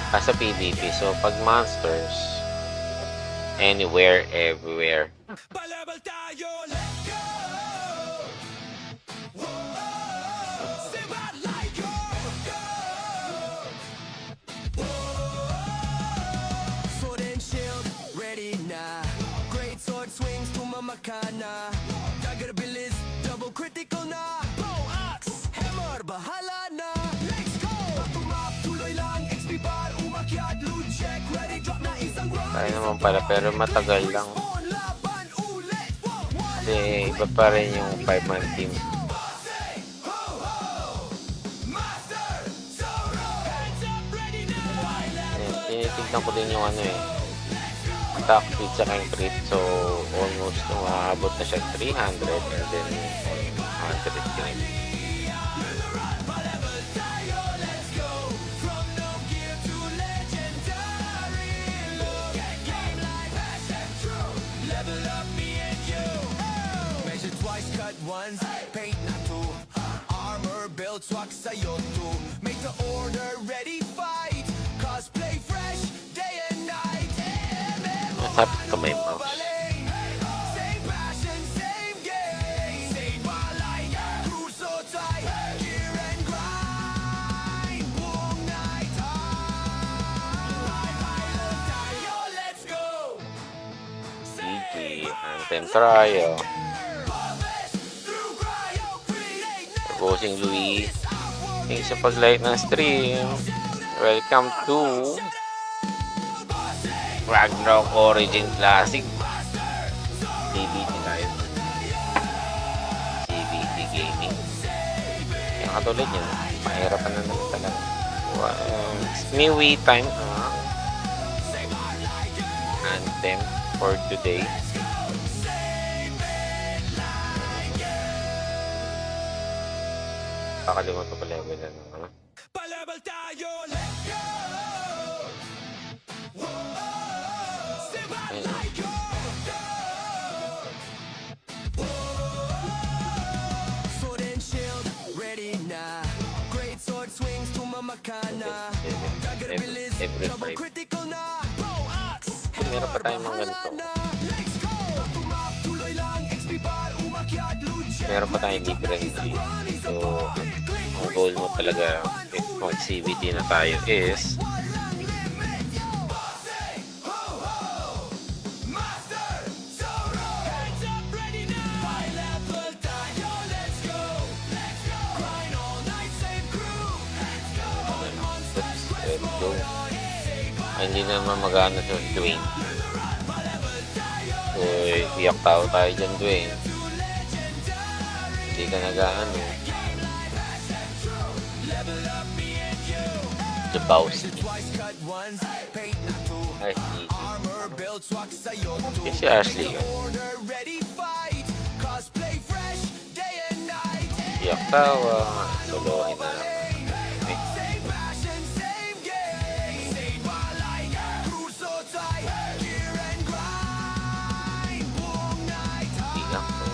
Sa PvP. So, pag monsters, anywhere, everywhere. Sword and shield, ready na. Great sword swings, tumamakana. Dagger bilis, double critical na. Bow, axe, hammer, bahala na. Let's go! Tumap, tuloy lang, XP bar, umakyat, loot check, ready, drop na isang run. Kaya naman pala, pero matagal lang. Laban ulit, Kasi iba pa rin yung 5-man team. Tinitignan ko din yung ano eh. Attack speed sa yung crit. So, almost umaabot na siya 300 and then 100 crit. measure twice, cut once, paint na two. Armor built, swak sa'yo too. Make the order, ready, fight. Cosplay fresh, day and night. Masapit ka may mouse. Same passion, same game. Same light, crew so tight. Gear and grind, buong night. Tayo, let's go. GG. Anthem Trial. Bossing Louis. Thanks sa pag-like ng stream. Welcome to Ragnarok Origin Classic. CBT tayo. CBT Gaming. Yung katulad yun, mahirapan na naman talaga. Smewy time. Anthem for today. Kakalimutan ko level na naman. Palabal tayo, let's go. Sword and shield, ready na. Great sword swings, tumamakana. Dagger bilis, Every double 5. critical na. Bow, axe, Meron pa tayong mga ganito. let's go. Tumap, tuloy lang, XP bar, umakyat, loot check. Meron pa tayong libre entry. So, ang goal mo talaga if mag-CBT na tayo is let's go. Hindi naman magana sa Dwayne. So, iyak tao tayo dyan, Dwayne. Hindi ka nag-ano. The Bowsy. Ay, si Ashley yun. Iyak tawa. Solohin na lang. Iyak ko.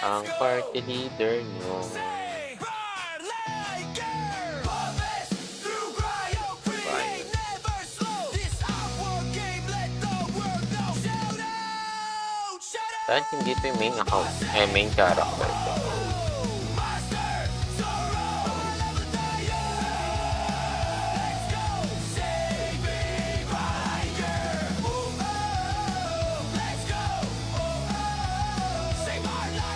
Ang party leader nyo. Dahil hindi ito yung main account, main character ito.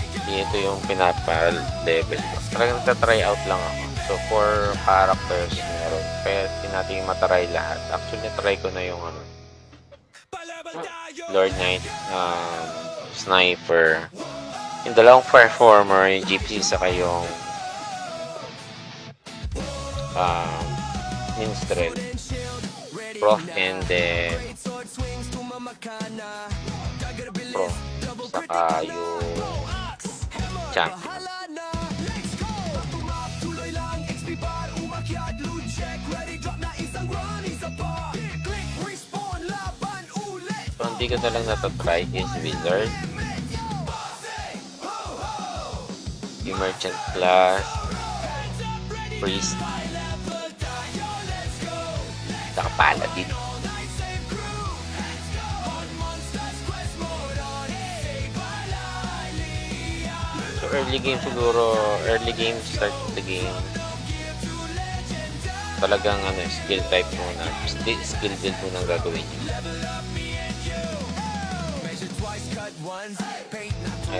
Hindi ito yung pinapa-level ko. Talagang nagtatry out lang ako. So, for characters meron. Kaya natin matry lahat. Actually, natry ko na yung ano, Lord Knight, Sniper, yung dalawang performer, yung GPC saka yung Minstrel, Prof, and then Prof, saka yung Champion. So, hindi ko na lang natatry is Wizard, yung Merchant class, Priest, paladin. So early game siguro, early game start the game. Talagang ano, skill type muna, skill build muna ang gagawin nyo.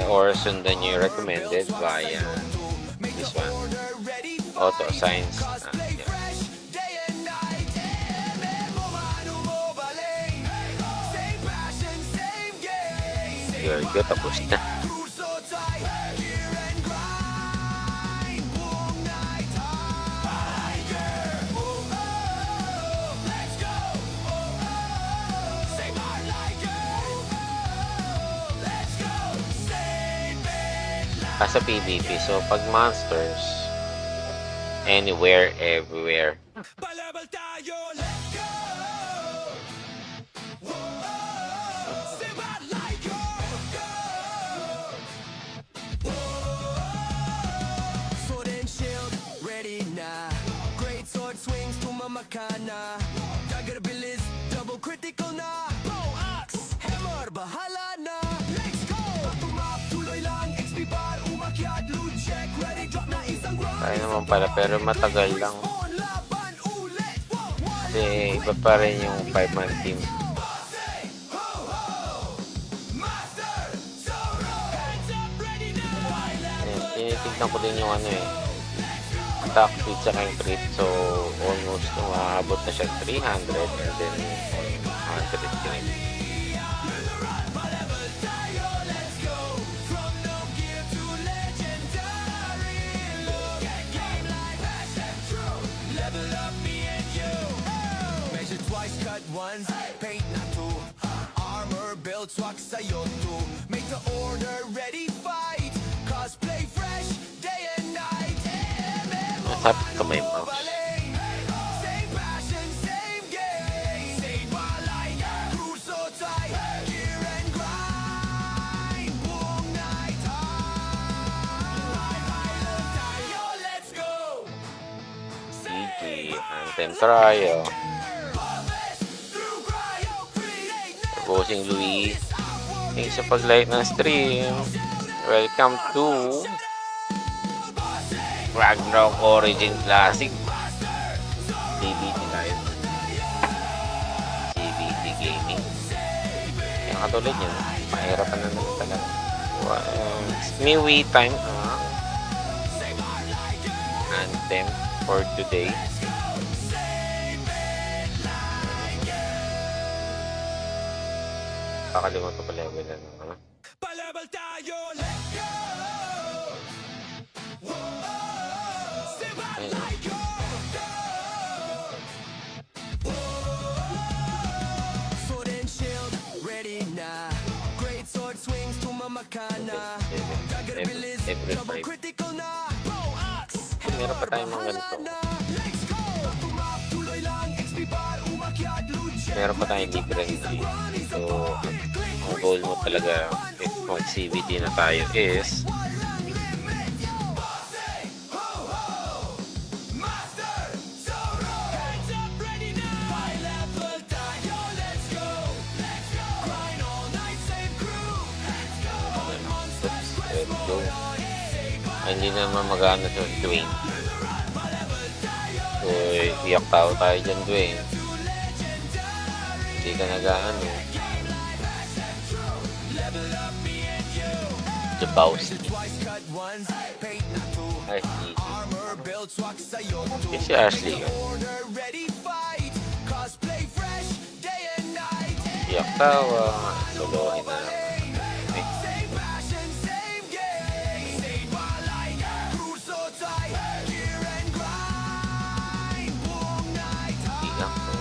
Or sundan nyo yung recommended via this one, auto assigns. Yeah. Very good, tapos na. Sa PvP, so pag monsters, anywhere, everywhere. Palaban tayo, let's go! Sibat like go! Sword and shield, ready na. Great sword swings, tumamaka na. Dagger bilis, double critical na. Bow, axe, hammer, bahala na. Let's go! Tumap, tuloy lang, XP bar, umakyat, loot check, ready, drop na isang round. Kaya naman pala, pero matagal lang. Kasi iba pa rin yung 5-man team. Ayan, tinitignan ko din yung ano eh, attack speed sa yung crit. So almost umaabot na siya 300 and then 100 crit. Once, paint na two. Armor build, swak sa'yo too. Make the order ready, fight. Cosplay fresh, day and night. Masapit ka may mouse. Same passion, same game. Same light, cruise so tight. Gear and grind, buong night. Tayo, let's go. GG, Anthem Trial. Bossing Louis, thanks sa pag-like ng stream. Welcome to Ragnarok Origin Classic. CBT tayo. CBT Gaming. Yung katulad nyo, mahirapan na naman talaga. May wait time. Anthem for today. Kakalimutan ko level na no? Palabal tayo, let's go! Sibat like go! Sword and shield, ready na. Great sword swings, tumamaka na. Dagger bilis, double critical na. Bow, axe, Meron pa tayong mga ganito. let's go! Tumap, tuloy lang, XP bar, umakyat, loot check. Meron pa tayong different. So, ang goal mo talaga if mag-CBT na tayo is let's go. Hindi naman mag-ano to, Dwayne. So, iyak tao tayo dyan, Dwayne. Hindi ka nag-ano. Jabowski. Ay, si Ashley yun. Iyak tawa. Solohin na lang. Iyak to.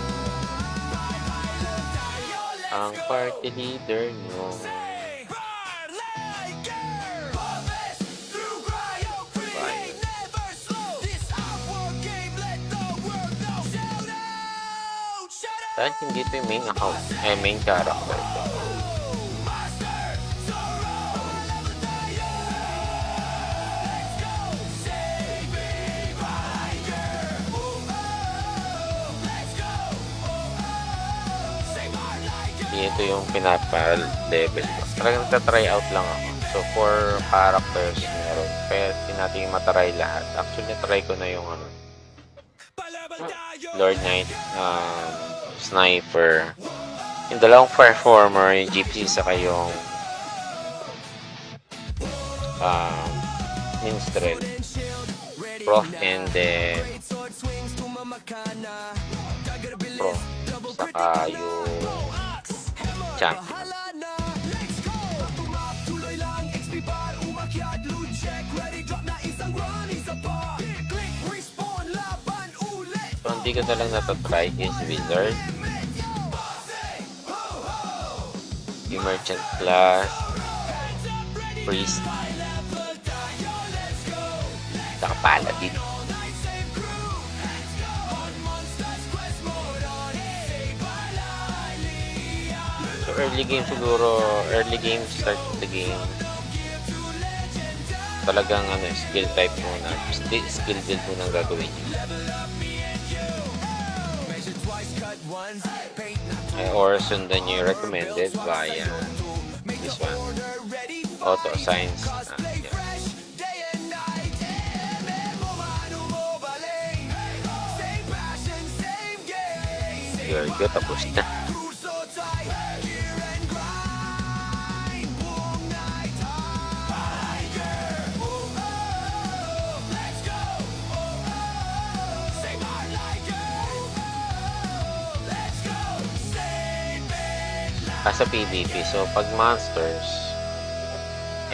Ang party leader nyo. Dahil hindi ito yung main account, main character. Ito yung pinapa-level ko. Talagang nagtatry out lang ako. So, for characters, meron. Kaya natin matry lahat. Actually, natry ko na yung Lord Knight, Sniper, yung dalawang Fireformer, yung Gypsy, saka yung Minstrel, Prof, and then Prof, saka yung Champion. So, hindi ko na lang natatry is Wizard, yung Merchant class, Priest, saka Paladin. So, early game siguro, early game, start the game, talagang skill type muna, skill build muna ang gagawin nyo. Or sundan nyo yung recommended via this one, auto assigns. Yeah. Very good, tapos na. Sa PvP. So, pag monsters,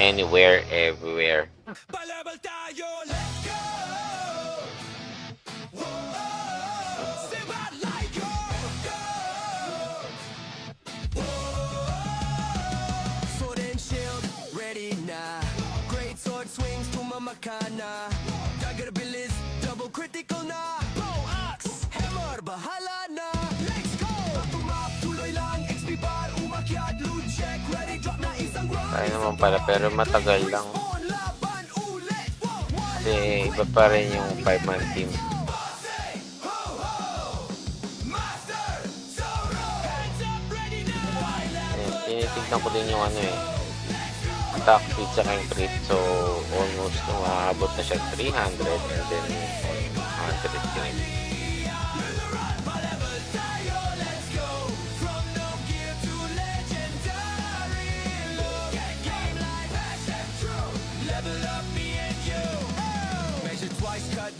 anywhere, everywhere. Sword and shield, ready na. Great sword swings, pumamakana. Dagger bilis, double critical na. Bow, axe, hammer, bahala na. Let's go! Tuloy lang, XP bar, umakyat, loot check, ready, drop na isang run. Kaya naman pala, pero matagal lang. Kasi iba pa rin yung 5-man team. Tinitignan ko din yung attack speed sa yung crit. So, almost umaabot na siya 300 and then 100 crit.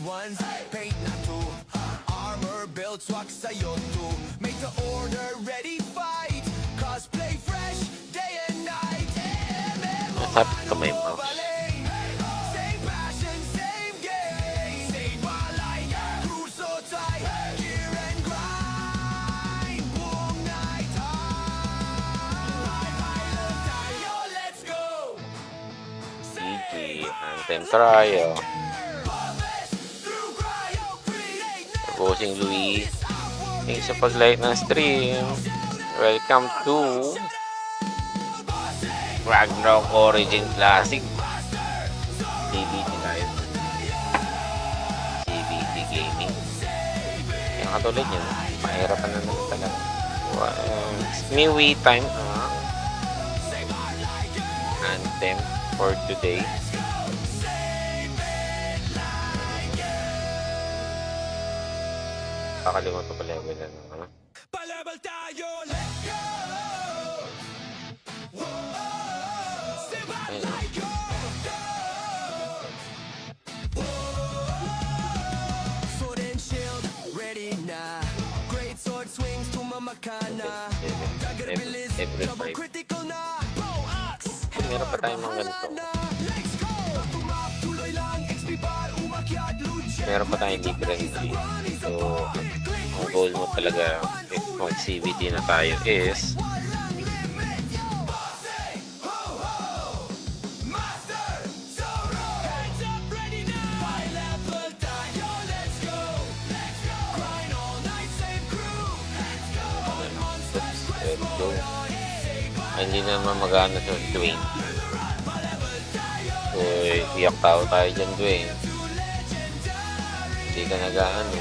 Once, paint na two. Armor built, swak sa'yo too. Make the order, ready, fight. Cosplay fresh, day and night. Masapit ka may mouse. Same passion, same game. Same balay, crew so tight. Gear and grind, buong night. Tayo, let's go. GG, Anthem Trio. Bossing Louis. Thanks sa pag-like ng stream. Welcome to Ragnarok Origin Classic. CBT Live. CBT Gaming. Yung katulad yun, mahirapan na naman talaga. Smewy time. Anthem for today. Kakalimutan ko pa level na Palabal tayo, let's go. Sword and shield, ready na. Great sword swings, pumamakana. Dagger bilis, double critical na. Bow, axe, meron pa tayong mga ganito. let's go. Tuloy lang, XP bar, umakyat, loot check. Meron pa tayong different. So, ang goal mo talaga if mag-CBT na tayo is hindi naman magana sa Dwayne. So, iyak tao tayo dyan, Dwayne. Hindi ka nag-ano.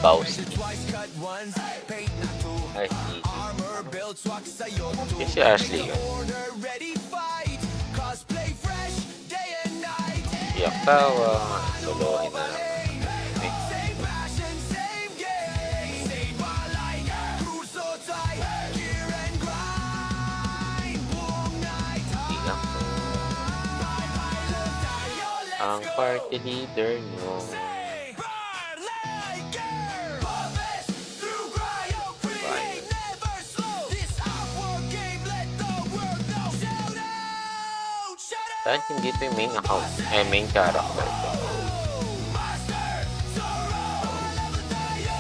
Bowsy. Twice cut once, paint not two. Ay, si Armor built swak sa'yo to. si Ashley yun. Order ready fight. Cosplay fresh day and night. Iyak tawa. Solohin na lang. Eh, Same passion, same game. Same light. Crew so tight. Gear and grind. Buong night. iyak ko. Ang party leader nyo. Burn like girl. Harvest through cryo. Create, never slow. This our game. Let the world know. Shout out. Shout out. Dahil hindi ito yung main account. Main character ito. Master Zoro. Level tayo.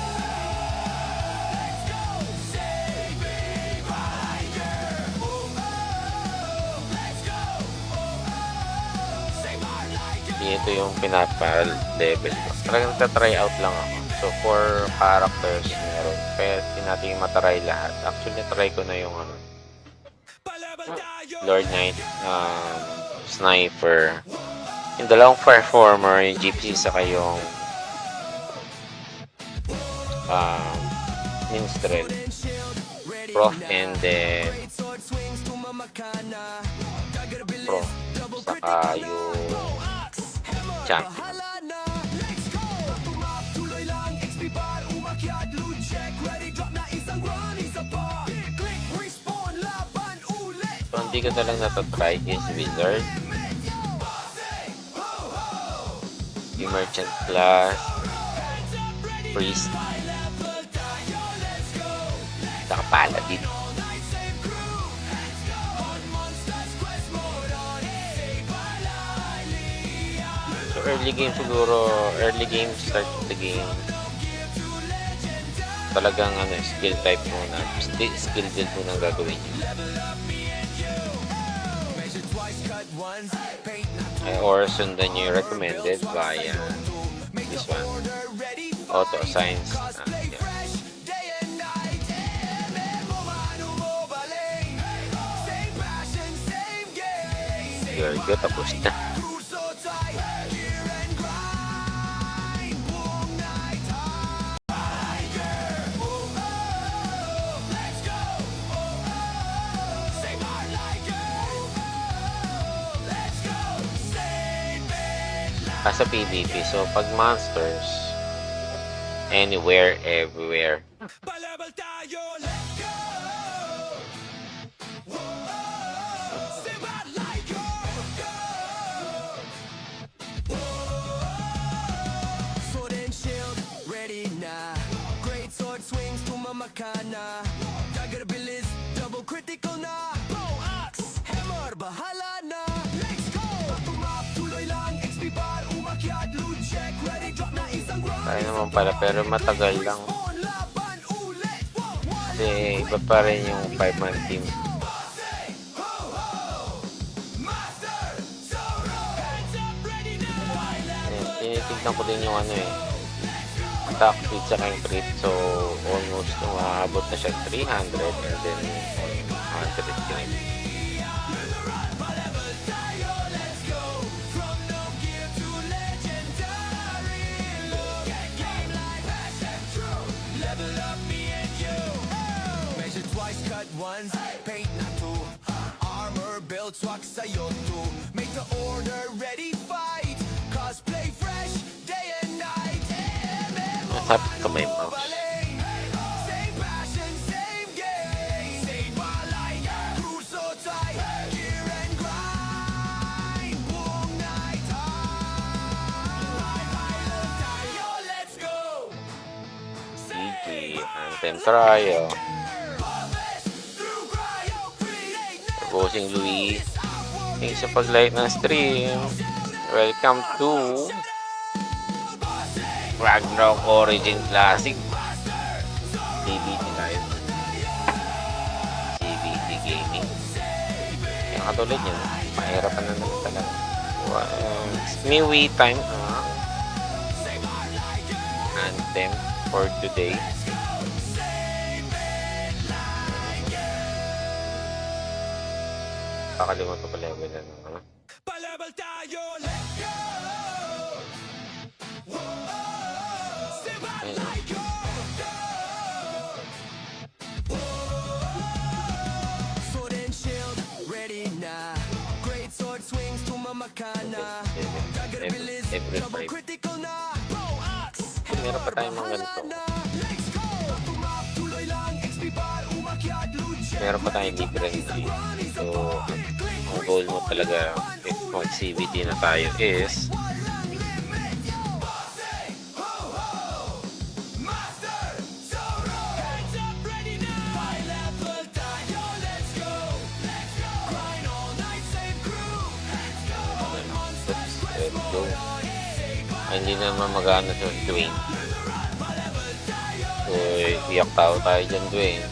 Let's go. Save me, Riker. Oh, let's go. Save our Liker. Hindi ito yung pinapa-level ko. Talagang tatry out lang ako. So, for characters, meron. Kaya natin yung matry lahat. Actually, try ko na yung ano, Pa-level tayo. Lord Knight, Sniper, yung dalawang performer, yung GPC, saka yung Minstrel, Prof, and then Great sword swings to Mamakana. Gagarabilis, Pro, double saka critical yung Hammer, Champion. bahala na. Let's go. Tumap, tuloy lang. XP bar, umakyat, loot check. Ready, drop na isang run, isa pa. Click, respawn, laban, ulit. so, hindi ko na lang natatry is Wizard, yung Merchant class, Priest, saka Paladin. So, early game siguro, early game, start of the game, talagang ano, skill type muna, skill build muna ang gagawin nyo. Measure twice, cut once, paint not Or sundan nyo yung recommended via this one, order ready. Auto Assigns. Cosplay Yeah. fresh day and night. Mo mano mo baling. Same passion, same game. There you go, tapos na. Crew so tight. Gear and grind. Buong night. Tiger. Oh, let's go. Save our Liker. Let's go. Save it. Sa PvP, so pag monsters, anywhere, everywhere, Pa-level tayo, let's go. Save our Liker. Sword and shield, ready na. Great sword swings to Mamakana. Gagarabilis, double critical na. Bow, axe, hammer, bahala na. Let's go. Tumap, tuloy lang. XP bar, umakyat, loot check. Ready, drop na isang run. kaya naman pala, pero matagal lang. On, laban, ulit. Kasi iba pa rin yung 5-man team. Master Zoro. Hands up, ready now. Tinitignan ko din yung ano attack speed sa yung crit. So, almost umaabot na siya 300 and then 100 crit. Measure twice, cut once, paint not two. Armor built swak sa'yo to. Make the order ready, fight. Cosplay fresh day and night. Masapit ka may mouse. Same passion, same game. Same light. Crew so tight. Gear and grind. Buong night. Tayo, let's go. GG, Anthem Trial, Through cryo, create Bossing Louis. Thanks sa pag-like ng stream. Welcome to Ragnarok Origin Classic. CBT tayo. CBT Gaming. Yung katulad yun, mahirapan na naman talaga. Smewy time. Anthem for today. Kakalimutan ko level na ano. Pa-level tayo, let's go. Save our Ayun. Liker. ng ganito. Meron pa tayong libre rin. So, ang goal mo talaga, if mag-CBD na tayo is let's go. Hindi naman magana sa Dwayne. So, iyak tao tayo dyan, Dwayne.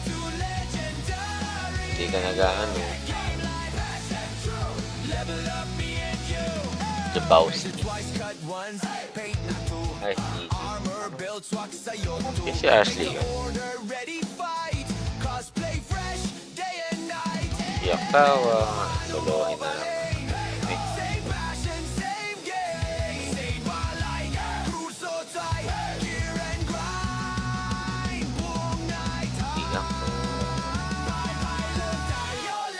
Hindi ka nag-ano. The Bowsy. Ay, si Ashley yun. Iyak tawa. Solohin na lang.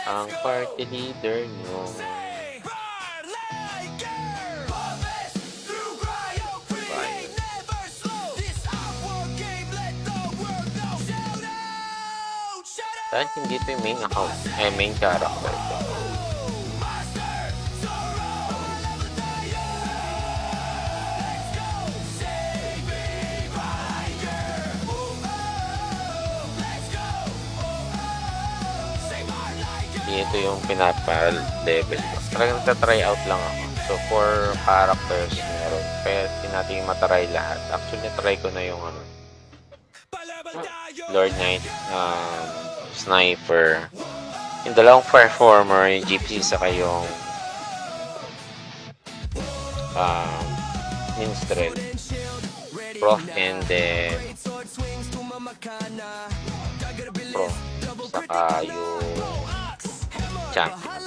Ang party leader nyo. Dahil hindi ito yung main account, main character ito. Ito yung pinapa-level ko. Talagang nagtatry out lang ako. So, for characters, meron. Kaya natin matry lahat. Actually, natry ko na yung Lord Knight, Sniper, yung dalawang performer, yung GPC, saka yung Minstrel, Prof, and then Prof, saka yung Champion.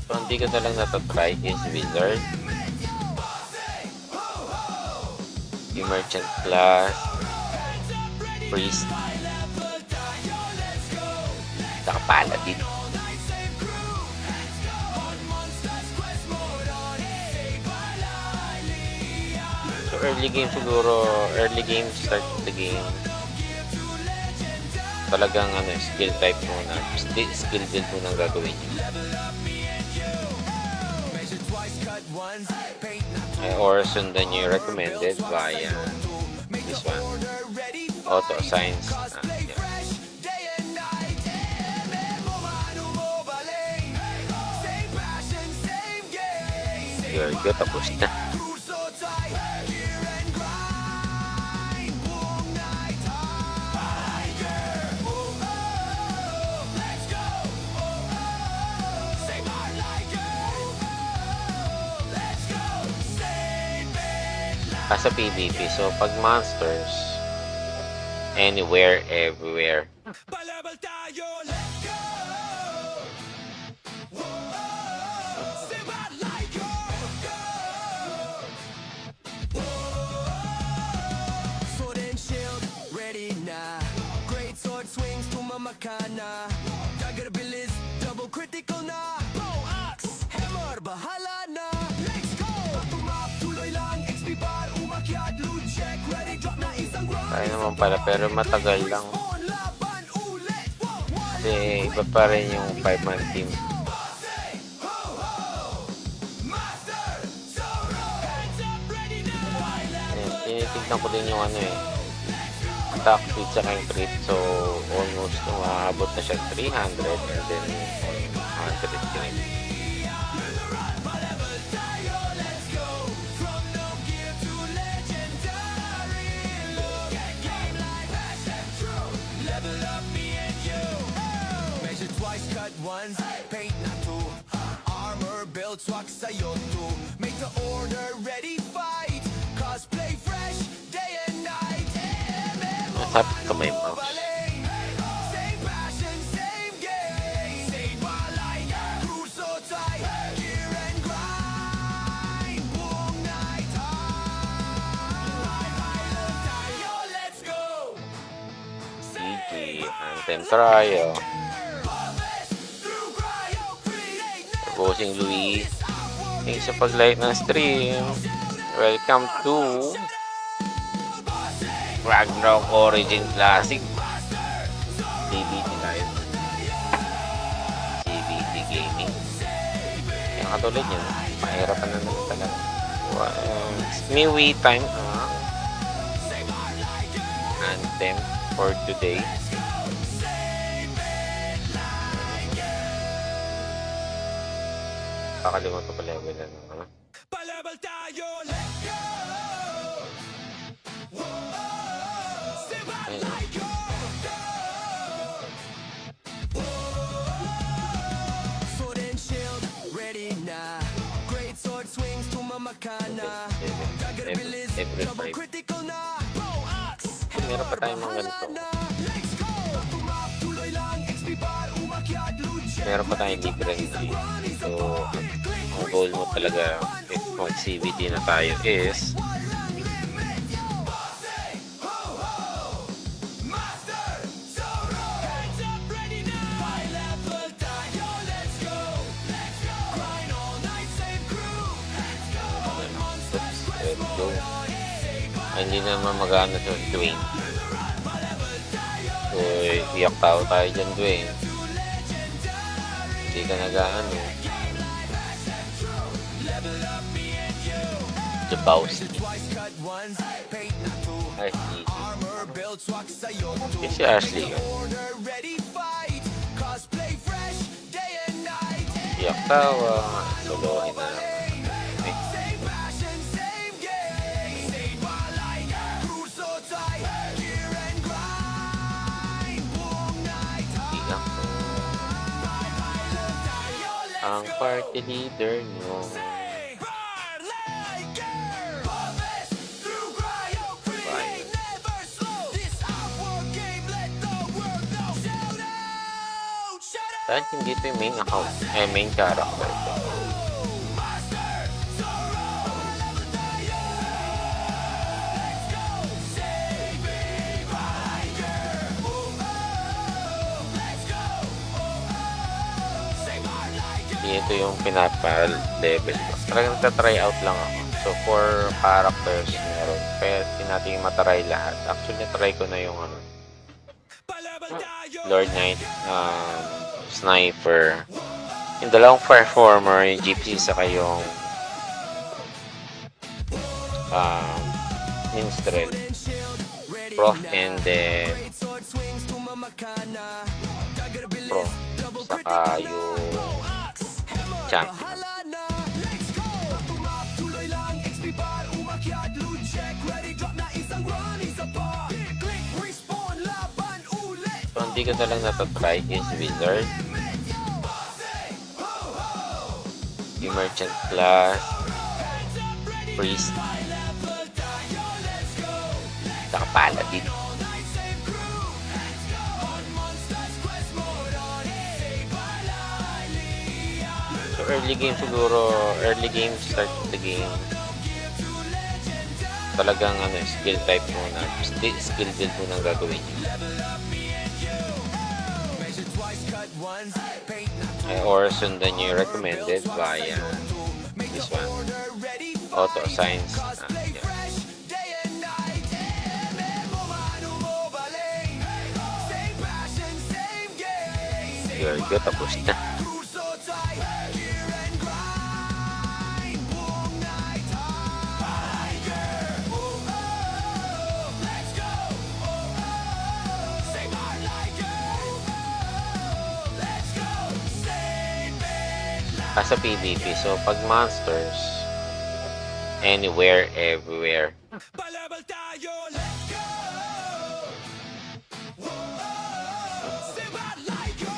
So, hindi ko na lang natatry is Wizard, yung Merchant class, Priest, saka Paladin. So, early game siguro, early game, start the game, talagang skill type muna, skill build muna ang gagawin nyo. Or sundan nyo yung recommended via this one, auto assigns. Very good, tapos na. Sa PvP. So, pag monsters, anywhere, everywhere. Sword and shield, ready na. Great sword swings, tumamakana. Dagger bilis, double critical na. Bow, axe, hammer, bahala na. Let's go! Tumap, tuloy lang, XP bar, umakyat, loot check, ready, drop na isang run. Kaya naman pala, pero matagal lang. Kasi iba pa rin yung 5-man team. Tinitignan ko din yung attack speed sa yung crit. So, almost umaabot na siya 300 and then 100 crit. Once, paint na two, armor built, swak sa'yo too. Make the order ready, fight, cosplay fresh, day and night. Masapit ka may mouse. Same passion, same game. Saved by light, crew so tight, gear and grind. Buong night tayo, let's go. GG, Anthem Trial. Bossing Louis. Thanks sa pag-like ng stream. Welcome to Ragnarok Origin Classic. CBT tayo. CBT Gaming. Yung katulad nyo, mahirapan na naman talaga. New way time anthem for today. Kakalimutan ko level na ano. Palabal tayo, let's go! Ayun. Sword and shield, ready na. Great sword swings, tumamakana. Dagger bilis, Every double five. critical na. Bow axe, Meron pa tayong mga ganito. let's go! Tumap, tuloy lang, XP bar, umakyat, loot check. Meron pa tayong libre na. So, ang goal mo talaga if mag-CBT na tayo is let's go. Ay, hindi naman magana to Dwayne. So, iyak tao tayo dyan, Dwayne. Hindi ka nag-ano. Jabowski. Ay, si Ashley yun. Iyak tawa. Solohin na lang. Okay. Iyak to. Ang party leader nyo. Dahil hindi ito yung main account, main character ko. Hindi ito yung pinapa-level ko. Talagang nagtatry out lang ako. So, for characters, meron. Kaya natin matry lahat. Actually, natry ko na yung ano, Lord Knight, Sniper, yung dalawang performer, yung Gypsy, saka yung Minstrel, Prof, and then Prof, saka yung Champion. So, hindi ko na lang natatry is Wizard, yung Merchant class, Priest, saka Paladin. So early game siguro, early game, start the game, talagang ano, skill type muna, skill build muna ang gagawin nyo. Or sundan nyo yung recommended via this one, auto assigns. Yeah. Very good, tapos na. Sa PvP, so pag monsters, anywhere, everywhere. Palabal tayo, let's go! Sibat like go!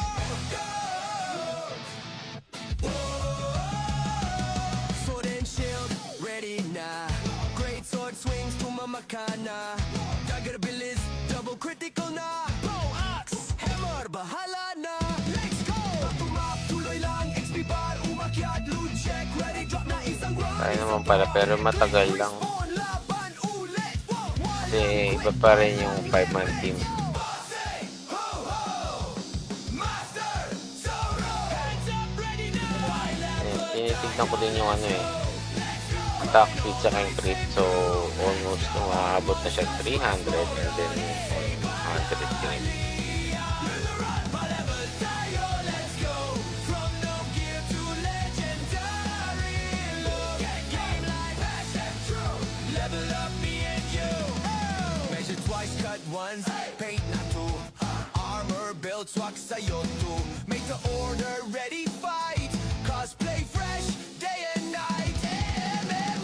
Sword and shield, ready na. Great sword swings, tumamakana. Dagger bilis, double critical na. Bow axe, hammer, bahala na. Let's go! Tumap, tuloy lang, XP bar, umakyat, loot check, ready, drop na isang run. Kaya naman pala, pero matagal lang. Kasi iba pa rin yung 5-man team. tinitignan ko din yung ano eh, attack speed sa yung crit. So, almost umaabot na siya 300 and then 100 crit. Measure twice, cut once, paint not two. Armor built, swak sa'yo too. Make the order ready, fight. Cosplay fresh, day and night.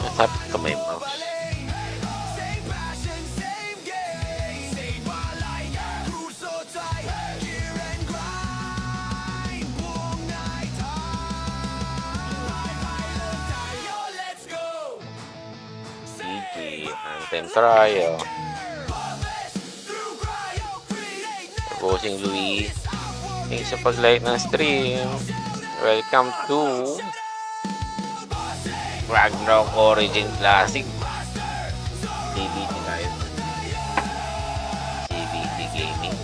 Masapit kamay mo. Same passion, same game. Same balay, crew so tight. Gear and grind, buong night. Pilot tayo, let's go. GG, Anthem Trio. Bossing Louis. Thanks sa pag-like ng stream. Welcome to Ragnarok Origin Classic. CBT Live. CBT Gaming.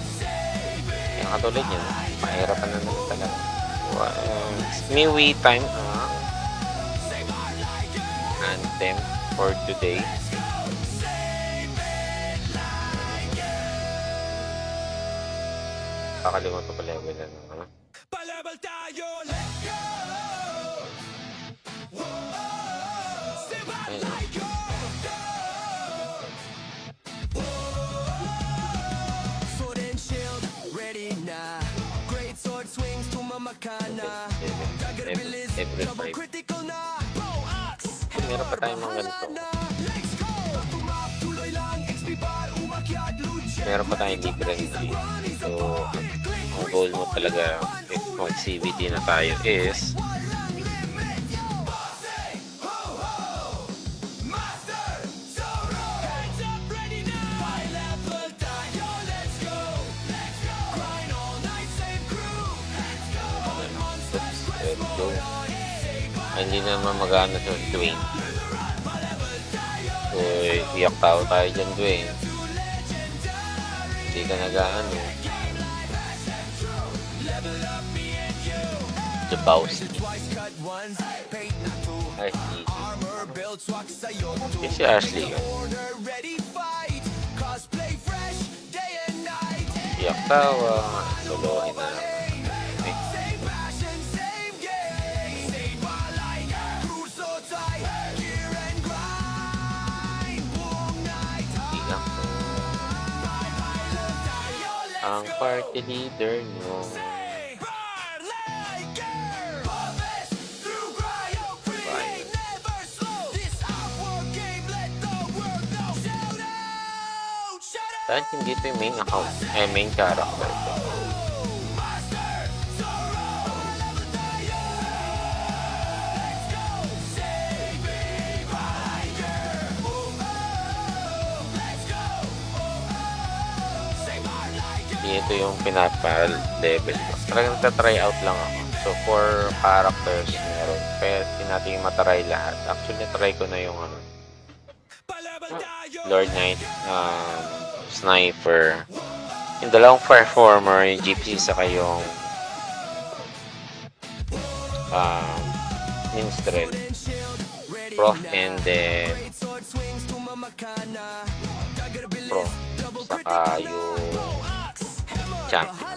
Yung katulad yun, mahirapan na naman talaga. Smewy time. Anthem for today. Kakalimutan ko pala yung level ano. Palabal tayo, let's go. Ayun. Sword and shield, ready na. Great sword swings, tumamakana. Dagger bilis, Every double five. critical na. Bow axe, Meron pa tayong mga ganito. let's go. Tuloy lang, XP bar, umakyat, loot check. Meron pa tayong libre rin. So, ang goal mo talaga if mag-CBT na tayo is let's go. Hindi naman magana sa Dwayne. So, iyak tao tayo dyan, Dwayne. Hindi ka nag-ano. Jabowski. Ay, si Ashley yun. Iyak tawa. Solohin na lang. Okay. Iyak ko. Ang party leader nyo. Dahil hindi ito yung main account, main character ito. Hindi ito yung pinapa-level ko. Talagang tatry out lang ako. So, for characters, meron. Kaya natin yung matry lahat. Actually, try ko na yung ano, Lord Knight, Sniper, yung dalawang performer, yung GPC saka yung Minstrel, Prof, and then Prof, saka yung Champion.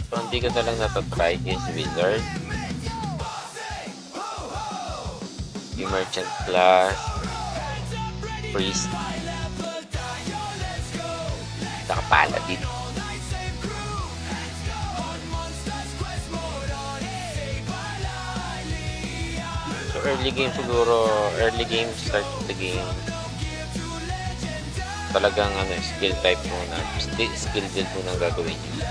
So, hindi ko na lang natatry is Wizard, yung Merchant class, Priest, saka Paladin. So early game siguro, early game, start the game, talagang ano, skill type muna, skill build muna ang gagawin nyo.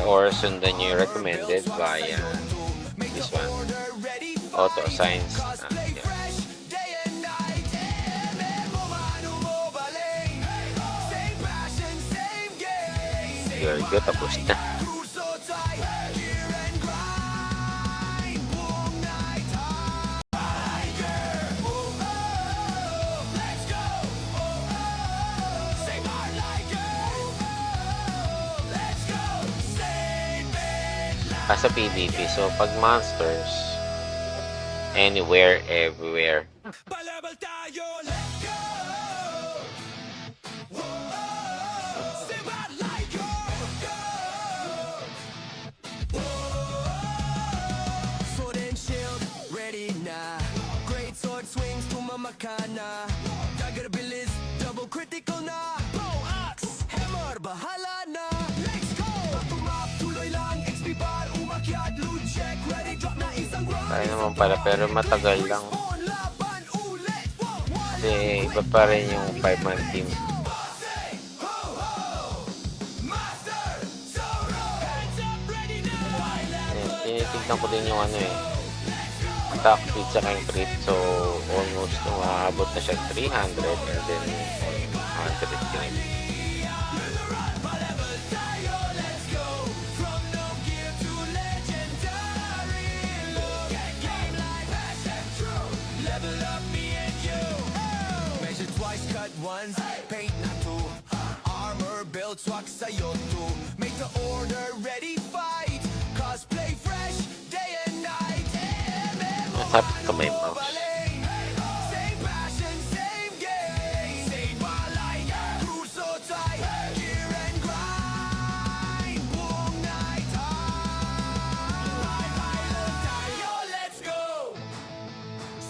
Or sundan nyo yung recommended via this one, auto assigns. Yeah. There you go, tapos na. Sa PvP. So, pag monsters, anywhere, everywhere. Palaban tayo, let's go! Sibat like go, go! Sword and shield, ready na. Great sword swings, tumamakana. Dagger bilis, double critical na. Bow, axe, hammer, bahala na. Let's go! Tumap, tuloy lang, XP bar, umakyat, loot check, ready, drop na isang run. Kaya naman pala, pero matagal lang. Kasi iba pa rin yung 5-man team. Tinitignan ko din yung attack speed sa yung crit. So almost umaabot na siya 300 and then 100 crit. Twice cut once, paint na two. Armor built, swak sa'yo too. Make the order ready, fight. Cosplay fresh, day and night. Masapit ka may mouse. Same passion, same game. Same balay, crew so tight. Gear and grind, buong night. Pilot tayo, let's go.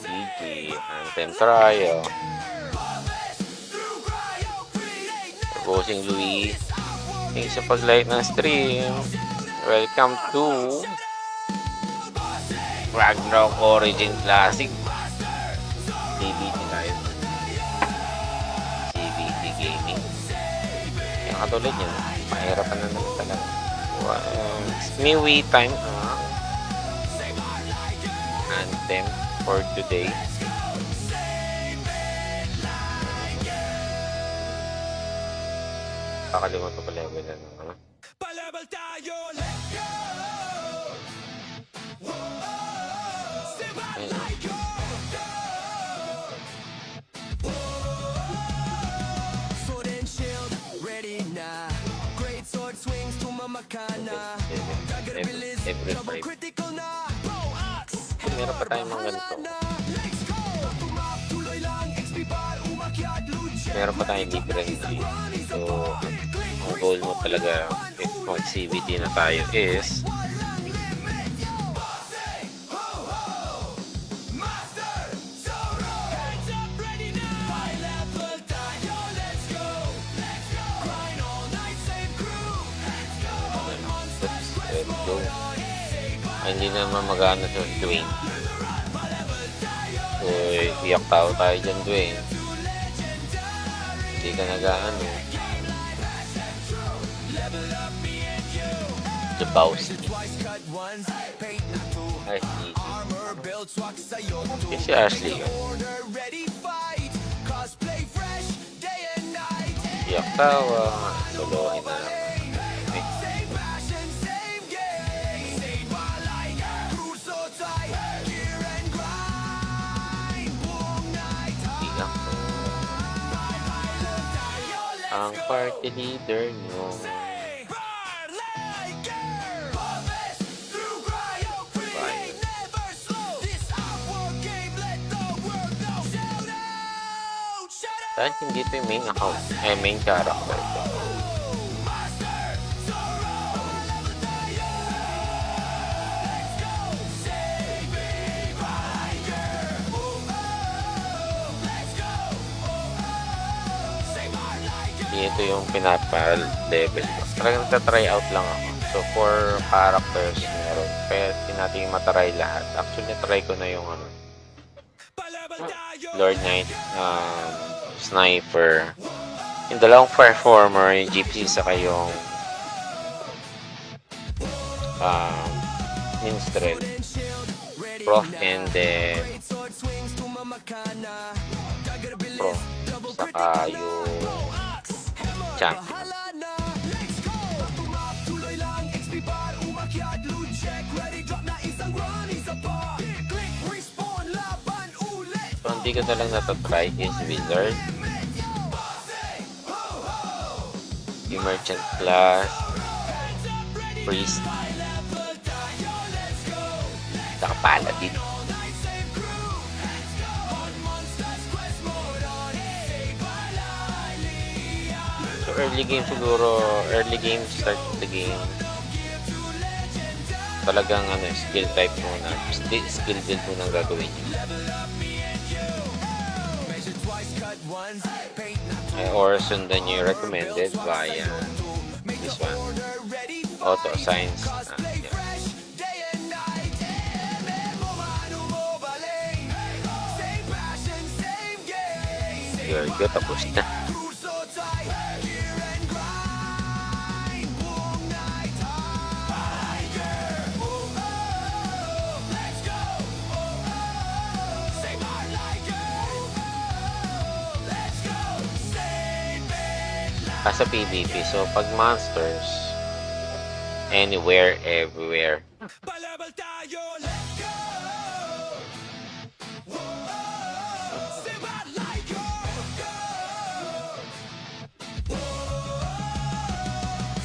GG, Anthem Trial. Bossing Louis. Thanks sa pag-like ng stream. Welcome to Ragnarok Origin Classic. CBT Live. CBT Gaming. Yung katulad yun, mahirapan na naman talaga. Miwi time. Anthem for today. Kakalimutan ko level na naman. Palaban tayo, let's go! Sibat like go, go! Sword and shield, ready na. Great sword swings, tumamakana. Dagger bilis, double critical na. Bow, axe, Meron pa tayong mga ganito. let's go! Tumap, tuloy lang, XP bar, umakyat, loot check. Meron pa tayong libre entry. So, ang goal mo talaga if mag-CBT na tayo is let's go. Hindi naman magana sa Dwayne. So, iyak tao tayo dyan, Dwayne. Hindi ka nag-ano. The Bowsy. Ashley. Kasi Ashley yun. Iyak tawa. Solohin na lang. Iyak ko. Ang party leader nyo. Dahil hindi ito yung main account, main character ito. Hindi ito yung pinapa-level ko. Talagang nagtatry out lang ako. So, for characters meron. Kaya natin matry lahat. Actually, natry ko na yung Lord Knight, Sniper, yung dalawang performer, yung GPC saka yung Minstrel, Prof, and then Prof, saka yung Champion. So, hindi ko na lang natatry is Wizard, yung Merchant class, Priest, Saka paladin. So early game siguro, early game start the game. Talagang ano, skill type muna, skill build muna ang gagawin nyo. Or sundan nyo yung recommended via this one, auto assigns. Yeah. Very good, tapos na. Sa PvP, so pag monsters, anywhere, everywhere. Palaban tayo, let's go! Sibat like go!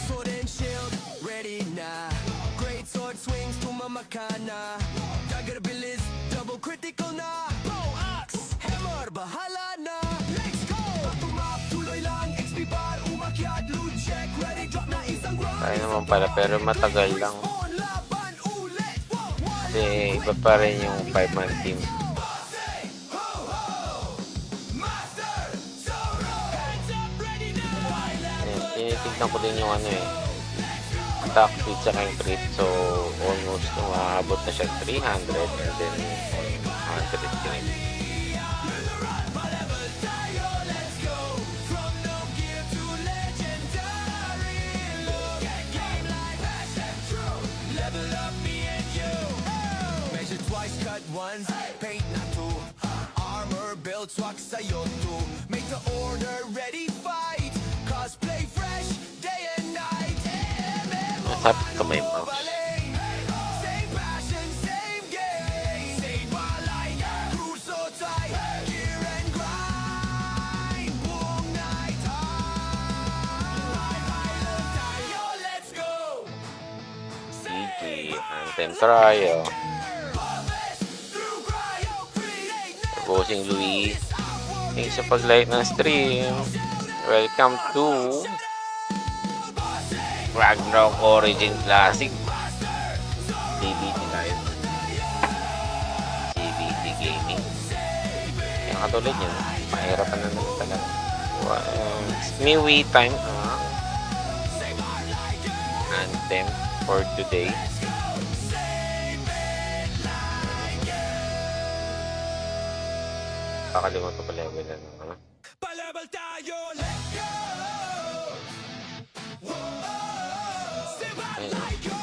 Sword and shield, ready na. Great sword swings, tumamaka na. Dagger bilis, double critical na. Bow, axe, hammer, bahala na. Let's go! Tumap, tuloy lang, XP bar, umakyat, loot check, ready, drop na isang round. Kaya naman pala, pero matagal lang. Kasi iba pa rin yung 5-man team. Ayan, tinitignan ko din yung ano eh, attack speed sa yung crit. So almost umaabot na siya 300 and then 100 crit. Once, paint na two. Armor build, swak sa'yo too. Make the order ready, fight. Cosplay fresh, day and night. Masapit ka may mouse. Same passion, same game. Same light, crew so tight. Gear and grind, buong night. Tayo, let's go. GG, Anthem Trial. Bossing Louis, thanks sa pag-like ng stream. Welcome to Ragnarok Origin Classic. CBT tayo. CBT Gaming. Yung katulad nyo, mahirapan na naman talaga. May wait time. Anthem for today. Kakalimutan ko level na no? Palabal tayo, let's go! Sibat like go!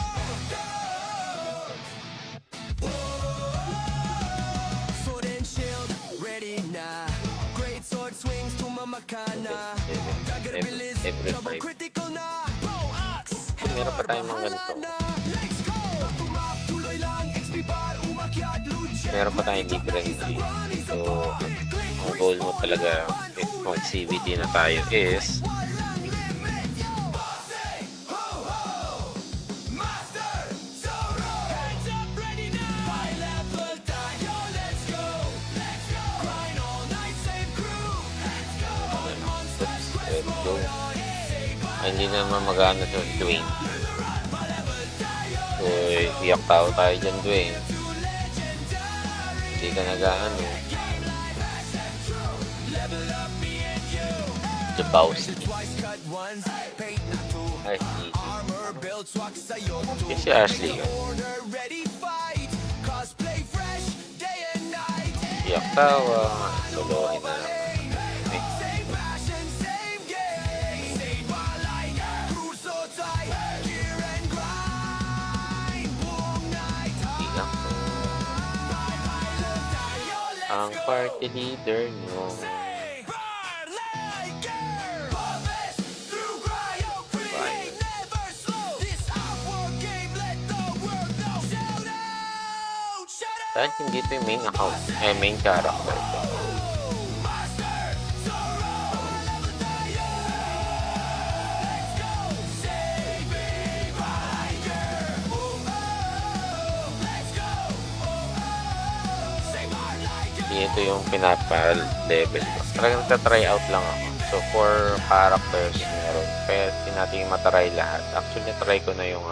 Sword and shield, ready na. Great sword swings, tumamaka na. Dagger bilis, double critical na. Bow, axe, Meron pa tayong mga ganito. let's go! Tumap, tuloy lang, XP bar, umakyat, loot check. Meron pa tayong different. So, ang goal mo talaga if mag-CBT na tayo is let's go. Hindi naman mag-ano to, Dwayne. So, iyak tao tayo dyan, Dwayne. Hindi ka nag-ano. Jabowski. Ay, si Ashley yun. Iyak tawa. Solohin na lang. Iyak to. Ang party leader nyo. Dahil hindi ito yung main account, main character ito. ito yung pinapa-level ko. Talagang nagtatry out lang ako. So, for characters, meron. Kaya natin matry lahat. Actually, natry ko na yung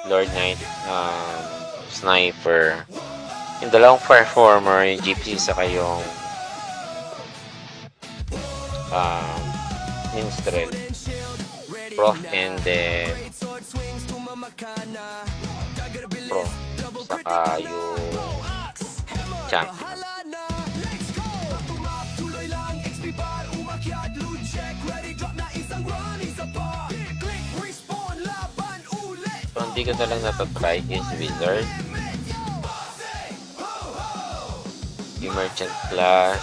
Lord Knight, Sniper, yung dalawang Fireformer, yung Gypsy, saka yung Minstrel, Prof, and then Prof, saka yung Champion. So, hindi ko na lang natatry is Wizard, yung Merchant class,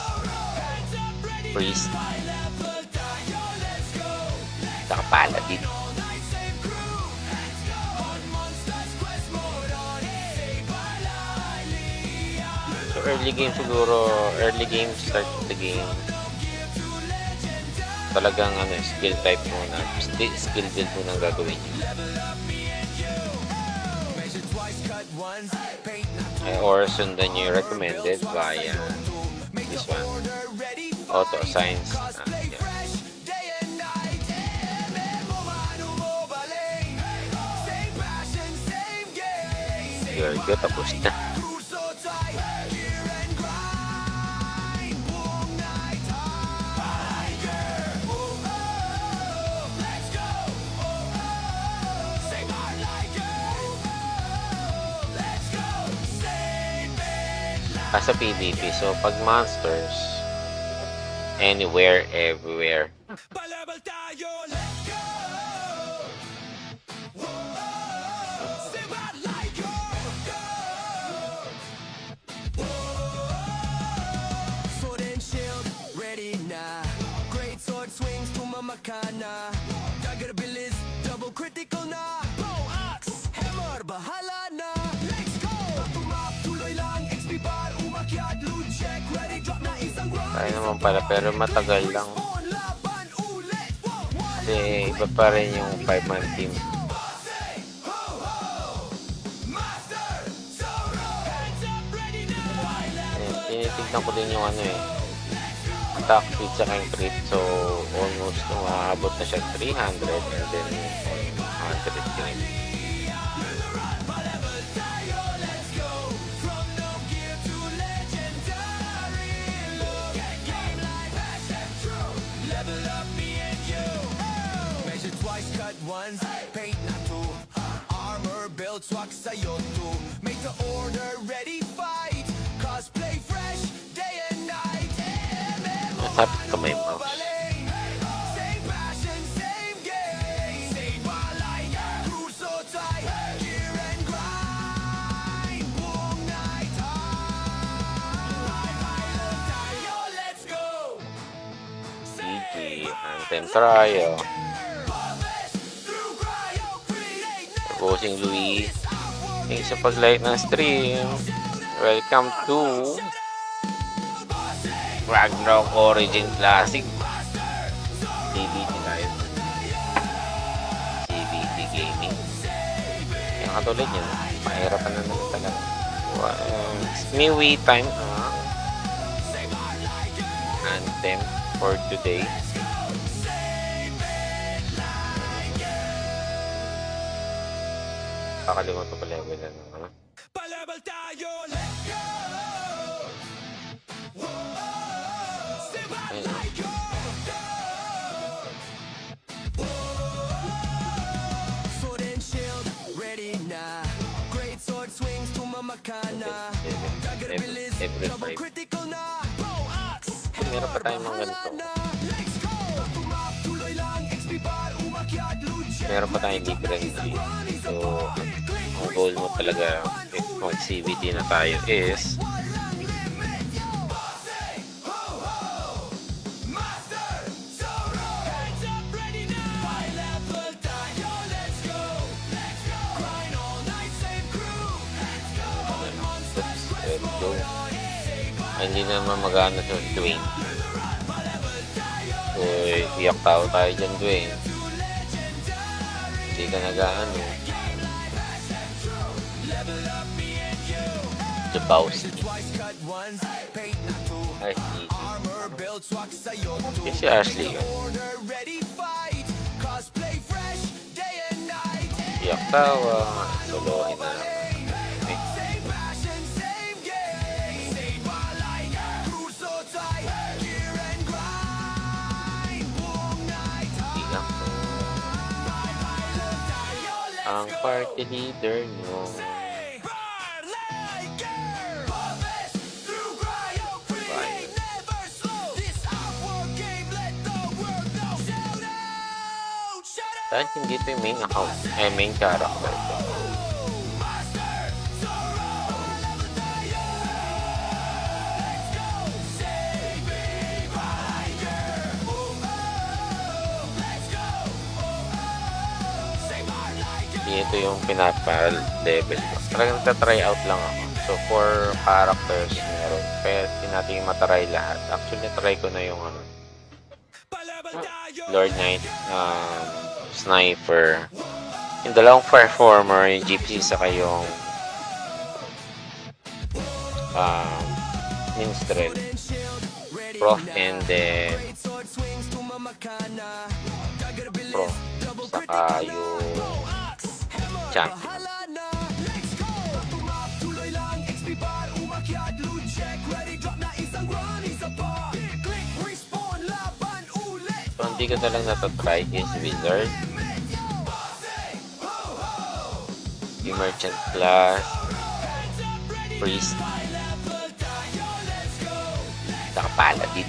Priest, saka Paladin. So, early game siguro, early game, start the game, talagang skill type muna, skill build muna ang gagawin nyo. Or sundan nyo yung recommended via this one, auto assigns. Yeah. Very good, tapos na. Sa PvP. So, pag monsters, anywhere, everywhere. Sword and shield, ready na. Great sword swings, pumamakana. Dagger bilis, double critical na. Bow, axe, hammer, bahala na. Let's go! Tuloy lang, XP bar, umakyat, loot check, ready, drop na isang run. Kaya naman pala, pero matagal lang. Kasi iba pa rin yung 5-man team. Tinitignan ko din yung attack speed sa yung crit. So, almost umaabot na siya 300 and then 100 crit. Once, paint na two. Armor built, swak sa'yo too. Make the order, ready, fight. Cosplay fresh, day and night. Masapit ka may mouse. Same passion, same game. Same balay, crew so tight. Gear and grind, buong night. Tayo, let's go. GG, Anthem Trio. Bossing Louis. Thanks sa pag-like ng stream. Welcome to Ragnarok Origin Classic. CBT Live. CBT Gaming. Yung katulad yun, mahirapan na naman talaga. Smewy time. Anthem for today. Kakalimutan ko pa level na Palabal tayo, let's go. Sword and shield, ready na. Great sword swings, pumamakana. Dagger bilis, double critical na. Bow, axe, meron pa tayong mga ganito. let's go. Tuloy lang, XP bar, umakyat, loot check. Meron pa tayong libre na. So, ang goal mo talaga if mag-CBT na tayo is hindi naman magana sa Dwayne. So, iyak tao tayo dyan, Dwayne. Hindi ka nag-ano. Bowsy. Twice cut once, paint not two. Ay, si Armor built swak sa'yo to. si Ashley yun. Order ready fight. Cosplay fresh day and night. Iyak tawa. Solohin na lang. Eh, Same passion, same game. Same light. Crew so tight. Gear and grind. Buong night. iyak ko. Ang party leader nyo. Burn like girl. Harvest through cryo. Create, never slow. This our game. Let the world know. Shout out. Shout out. Dahil hindi ito yung main account. Main character ito. Master Zoro. Level tayo. Let's go. Save me, Riker. Oh, let's go. Save our Liker. Hindi ito yung pinapa-level ko. Talagang tatry out lang ako. So, for characters, meron. Kaya natin yung matry lahat. Actually, try ko na yung ano, Pa-level tayo. Lord Knight, Sniper, yung dalawang performer, yung GPC, saka yung Minstrel, Prof, and then Great sword swings to Mamakana. Gagarabilis, Pro, double saka critical yung hammer, Champion. bahala na. Let's go. Tumap, tuloy lang, XP bar, umakyat, loot check, ready, drop na isang run, isa pa. Click, respawn, laban, ulit. so, hindi ko na lang natatry is Wizard, yung Merchant class, Priest, saka Paladin.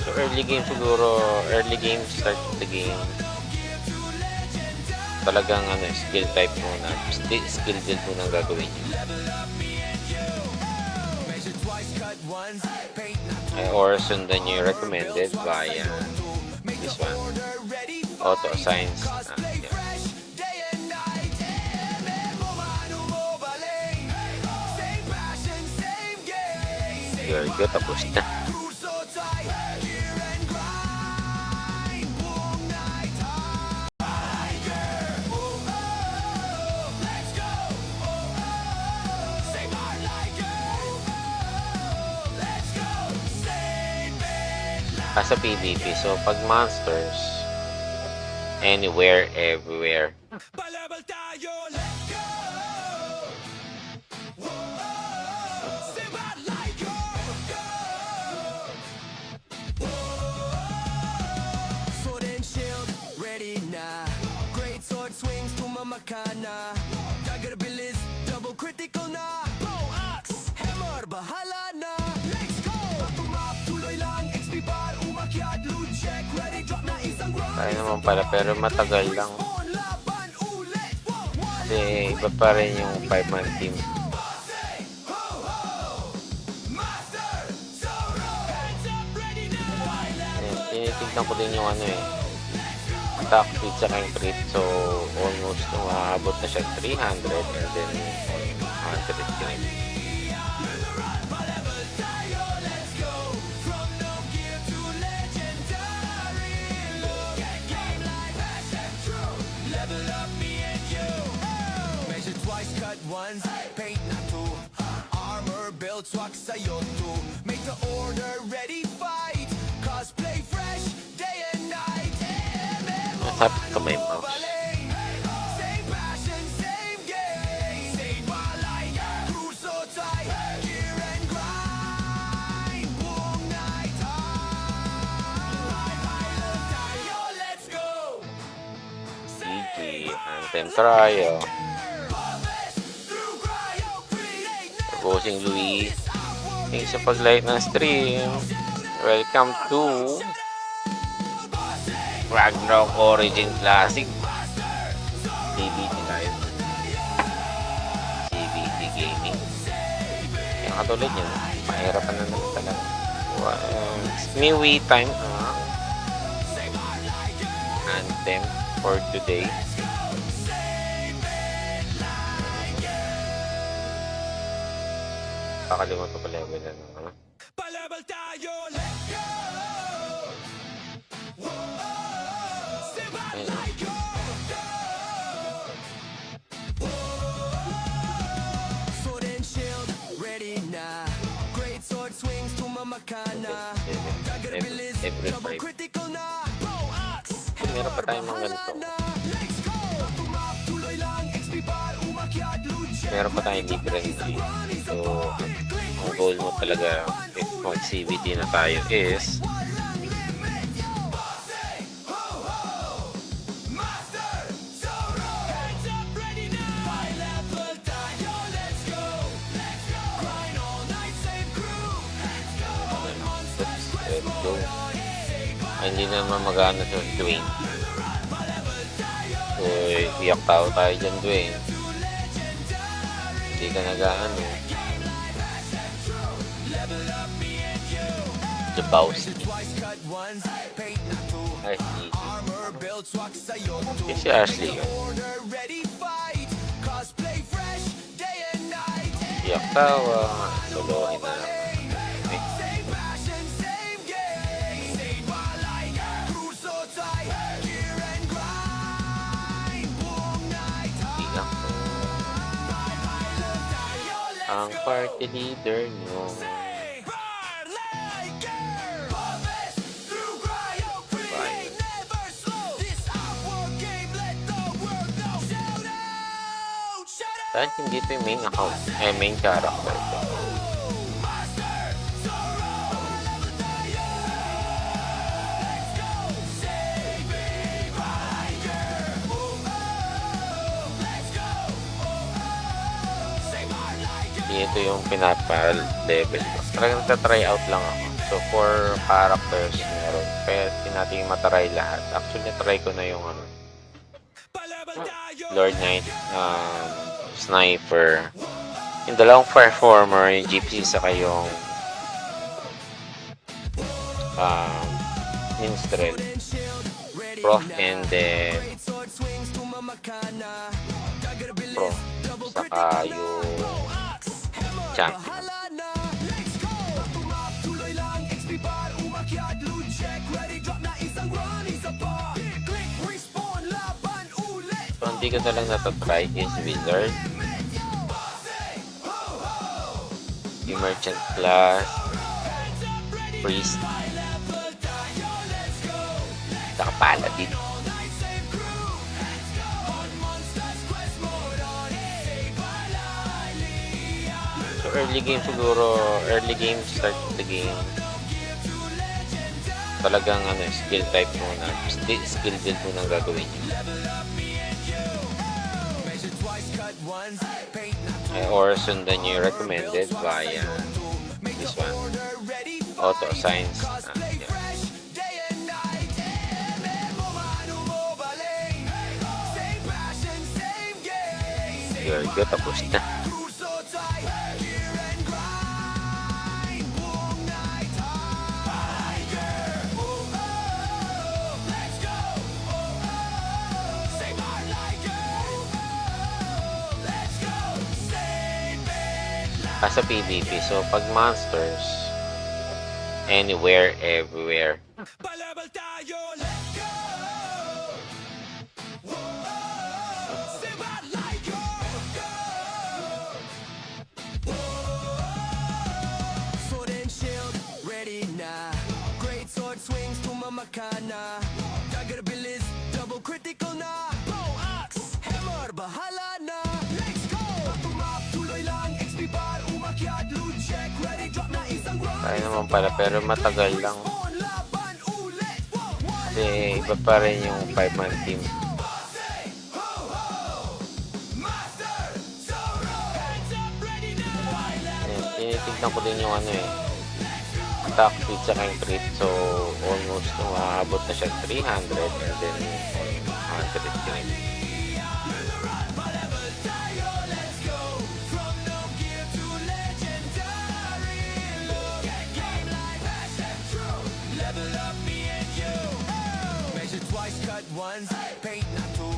So early game siguro, early game start of the game, talagang ano, skill type muna, skill build muna ang gagawin nyo. Measure twice, cut once, paint not Or sundan nyo yung recommended via this one, order, ready, auto assigns. cosplay Yeah. fresh day and night. Mo mano mo baling. Same passion, same game. Here we go, tapos na. Crew so tight, gear and grind. Buong night. Tiger. Oh, let's go. Save our Liker. Let's go. Save it. Sa PvP, so pag monsters, anywhere, everywhere. Pa-level tayo, let's go. Save our Liker. Sword and shield, ready na. Great sword swings to Mamakana. Gagarabilis, double critical na. Bow, axe, hammer, bahala na. Let's go. Tumap, tuloy lang, XP bar, umakyat, loot check, ready, drop na isang run. Kaya naman pala, pero matagal lang. On, laban, ulit. Kasi iba pa rin yung 5-man team. Master Zoro. Hands up, ready now. Tinitignan ko din yung ano attack speed sa yung crit. So, almost umaabot na siya 300 and then 100 crit. Measure twice, cut once, paint not two. Armor built swak sa'yo to. Make the order ready, fight. Cosplay fresh day and night. Masapit ka may mouse. Same passion, same game. Same light. Crew so tight. Gear and grind. Buong night. Tayo, let's go. GG, Anthem Trial. Bossing Louis. Thanks sa pag-like ng stream. Welcome to Ragnarok Origin Classic. CBT Live. CBT Gaming. Yung katulad yun, mahirapan na naman talaga. Miwi time. Anthem for today. Kakalimutan ko level na ano. Pa-level tayo, let's go. Save our Ayun. Liker. libre double 5. critical na. Pro Axe, Meron pa tayong mga bahala ganito. na. Let's go! Tumap, tuloy lang, XP bar, umakyat, loot check. Meron pa tayong libre ng 3. So, ang goal mo talaga if mag-CVT na tayo is Walang limit, yo! Say, ho, ho! Master Zoro! Hands up, ready now! High level tayo, let's go! Let's go! Grind all night, same crew! Let's go! On monsters, quest let's go. mode on! Say bye! Ay, hindi naman magana sa Dwayne. So, iyak tao tayo dyan, Dwayne. Hindi ka nag-ano. The Bowsy. Twice cut once, paint na two. Ay, easy. Armor built, swak sa'yo to. Kasi si Ashley yun. Order, ready, fight! Cosplay fresh, day and night! Iyak tawa. Solohin na lang. Okay. Same passion, same game! Same like Cruso tight, gear and grind! Buong night, Iyak ko. Ang party leader nyo. say, bar like girl! Progress through cryo, create, never slow! This our game, let the world know! Shout out! Shout out! Dahil hindi ito yung main account. Main character ito. Master Zoro! Level tayo! Let's go! Save me, Riker! Oh, oh! Let's go! Oh, oh! Save our Liger! Hindi ito yung pinapa-level ko. Talagang nagtatry out lang ako. So, for characters, meron. Kaya natin matry lahat. Actually, natry ko na yung ano, Palevel tayo! Lord Knight, Sniper, yung dalawang performer, yung GPC, saka yung Minstrel, Prof, and then Sword swings to Mamakana. Prof, saka yung Champion. Bahala na! Let's go! Tumap, tuloy lang, XP bar, umakyat, loot check, ready, drop na isang run, isa pa! Click, respawn, laban, ulit! So, hindi ko na lang natatry is Wizard, yung Merchant Class, Priest, saka Paladin. So, early game siguro, early game, start the game, talagang ano, skill type muna, skill build muna ang gagawin nyo. Measure twice, cut once, paint na Or sundan nyo yung recommended via this one, ready, Auto Science. cosplay Yeah. fresh, day and night. Memo, mano mo, baling. Same passion, same game. Very good, tapos na. Cruso tight, gear and grind. Buong night, Tiger. Oh, oh, let's go. Oh, oh, save our Liger. Oh, oh, let's go. Save it. Sa PvP, so pag monsters, anywhere, everywhere. Palevel tayo, let's go! Whoa, save our Liger. Go! Sword and shield, ready na. Great sword swings, Mamakana. Dagger bilis, double critical na. Bow axe, hammer, bahala na. Let's go! Tumap, tuloy lang, XP bar, umakyat, loot check, ready, drop na isang run. Kaya naman pala, pero matagal lang. On, laban, ulit. Kasi iba pa rin yung 5-man team. Master Zoro! Hands up, ready now! Ayan, tinitignan ko din yung ano attack speed sa yung crit. So, almost umaabot na siya 300 and then 100 crit. Measure twice, cut once, paint na two.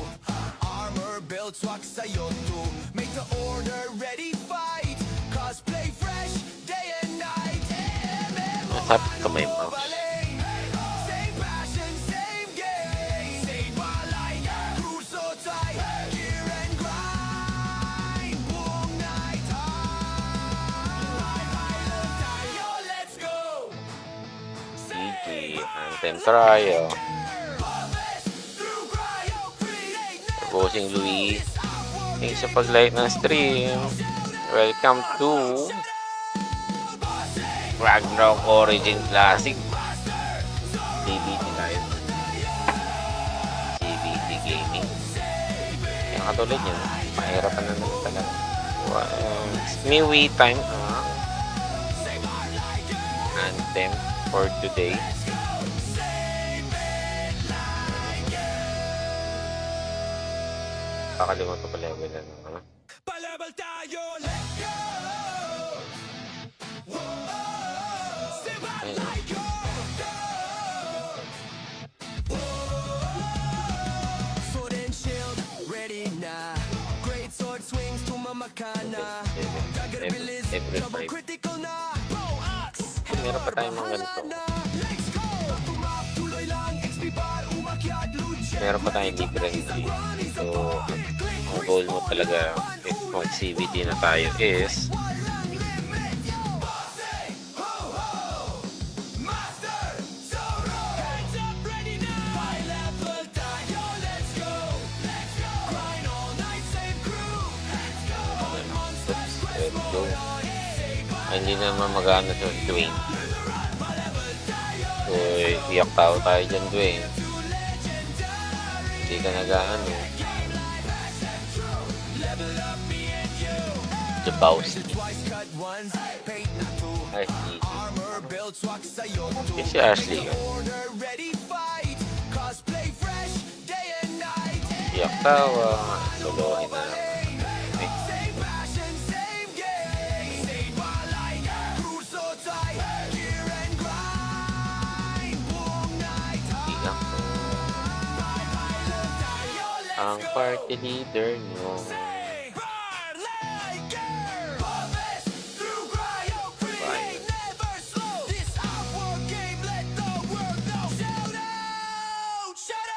Armor built, swak sa'yo to. Make the order, ready, fight. Cosplay fresh, day and night. Nasapit ko may mouse. Same passion, same game. Same like Cruso tight, gear and grind. Buong night, high tayo, let's go. GG, System Trio. Bossing Louis. Thanks sa pag-like ng stream. Welcome to Ragnarok Origin Classic. CBT tayo. CBT Gaming. Yung katulad yun, mahirapan na naman talaga. May wait time. Anthem for today. Kakalimutan ko level na ano. Palabal tayo, let's go! Ayun. Sword and shield, ready na. Great sword swings, tumamakana. Dagger bilis, double Every 5. critical na. Bow axe, Meron pa tayong mga ganito. let's go! Tumap, tuloy lang, XP bar, umakyat, loot check. Meron pa tayong different. So, ang goal mo talaga if mag-CBT na tayo is let's go. Ay, hindi naman mag-ano to, Dwayne. So, iyak tao tayo dyan, Dwayne. Hindi ka nag-ano. Jabowski. Ay, si Ashley yun. Iyak tawa. Solohin na lang. Okay. Iyak to. Ang party leader nyo.